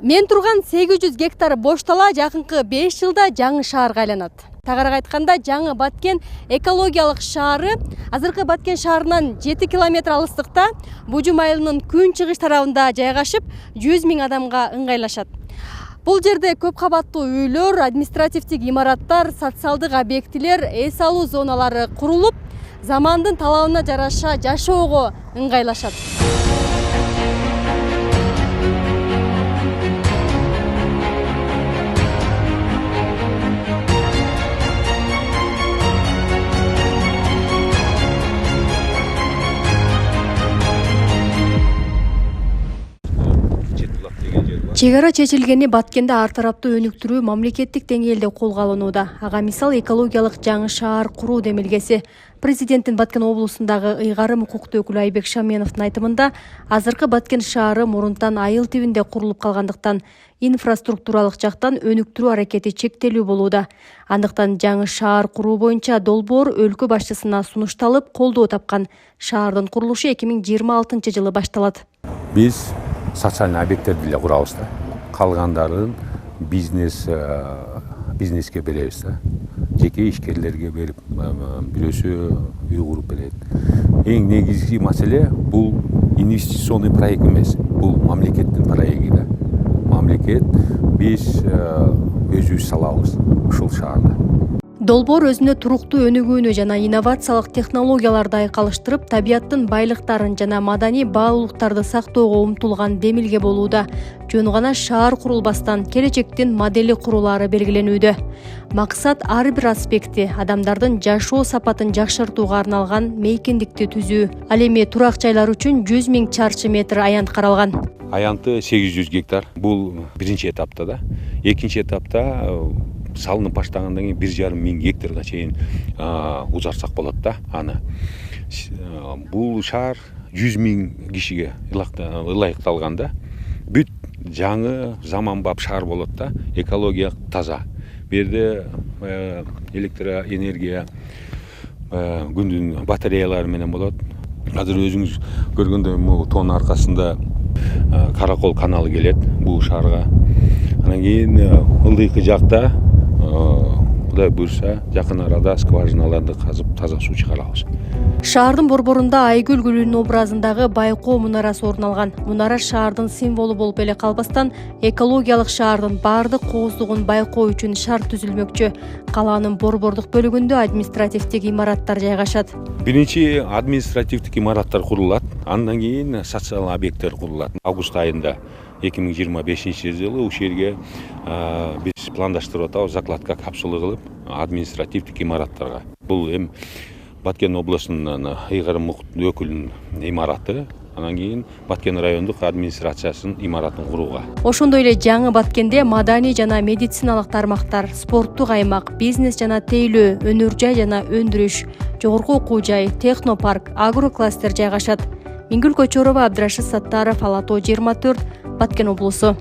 Мен турган 800 гектар бош дала жакынкы 5 жылда жаңы шаарга айланат. Тагыраак айтканда, жаңы Баткен экологиялык шаары азыркы Баткен шаарынан 7 километр алыстыкта Бужум айылынын күн-чыгыш тарабында жайгашып, 100 000 адамга ыңгайлашат. Бул жерде көп кабаттуу үйлөр, административдик имараттар, социалдык объектилер, эс алуу зоналары курулуп, замандын талабына жараша жашоого ыңгайлашат. Чек ара чечилгени Баткенде ар тараптуу өнүктүрүү мамлекеттик деңгээлде колго алынууда. Ага мисал экологиялык жаңы шаар куруу демилгеси. Президенттин Баткен облусундагы ыйгарым укуктуу өкүлү Айбек Шаменовдун айтымында, азыркы Баткен шаары мурунтан айыл тибинде курулуп калгандыктан инфраструктуралык жактан өнүктүрүү аракети чектелүү болууда. Андыктан жаңы шаар куруу боюнча долбоор өлкө башчысына сунушталып, колдоо тапкан. Шаардын курулушу 2026-жылы башталат. Биз социальный объекттерди эле курабыз да. Калгандарын бизнеске беребиз да. Жеке ишкерлерге берип, бирөөсү үй куруп берет. Эң негизги маселе бул инвестиционный проект эмес, бул мамлекеттин проекти да. Мамлекет биз өзүбүз салабыз ушул шаарда. Долбоор өзүнө туруктуу өнүгүүнү жана инновациялык технологияларды айкалыштырып, табиаттын байлыктарын жана маданий баалуулуктарды сактоого умтулган демилге болууда. Жөн гана шаар курулбастан келечектин модели курулары белгиленүүдө. Максат ар бир аспекти адамдардын жашоо сапатын жакшыртууга арналган мейкиндикти түзүү. Ал эми турак жайлар үчүн 100 000 чарчы метр аянт каралган. Аянты 800 гектар. Бул биринчи этапта да. Экинчи этапта салынып баштагандан кийин 1,5 000 гектарга чейин узартсак болот да аны. Бул шаар 100 000 кишиге ылайыкталган да. Бүт жаңы заманбап шаар болот да, экология таза. Бу жерде электроэнергия күндүн батареялары менен болот. Азыр өзүңүз көргөндөй могу тоонун аркасында Каракол каналы келет бул шаарга. Анан кийин ылдыйкы жакта Кудай буйрса, жакын арада скважиналарды казып таза суу чыгарабыз. Шаардын борборунда Айгүл гүлүнүн образындагы байкоо мунарасы орун алган. Мунара шаардын символу болуп эле калбастан, экологиялык шаардын баардык кооздугун байкоо үчүн шарт түзүлмөкчү. Калаанын борбордук бөлүгүндө административдик имараттар жайгашат. Биринчи административдик имараттар курулат, андан кийин социалдык объекттер курулат. Август айында 2025-жылы ушул жерге биз пландаштырып атабыз, закладка капсула кылып административдик имараттарга. Бул эми Баткен облусунун ыйгарым өкүлүнүн имараты, анан кийин Баткен райондук администрациясынын имаратын курууга. Ошондой эле жаңы Баткенде маданий жана медициналык тармактар, спорттук аймак, бизнес жана тейлөө, өнөр жай жана өндүрүш, жогорку окуу жай, технопарк, агрокластер жайгашат. Мингүл Көчөрова, Абдрашид Саттаров, Ала Тоо 24, Баткен облусу.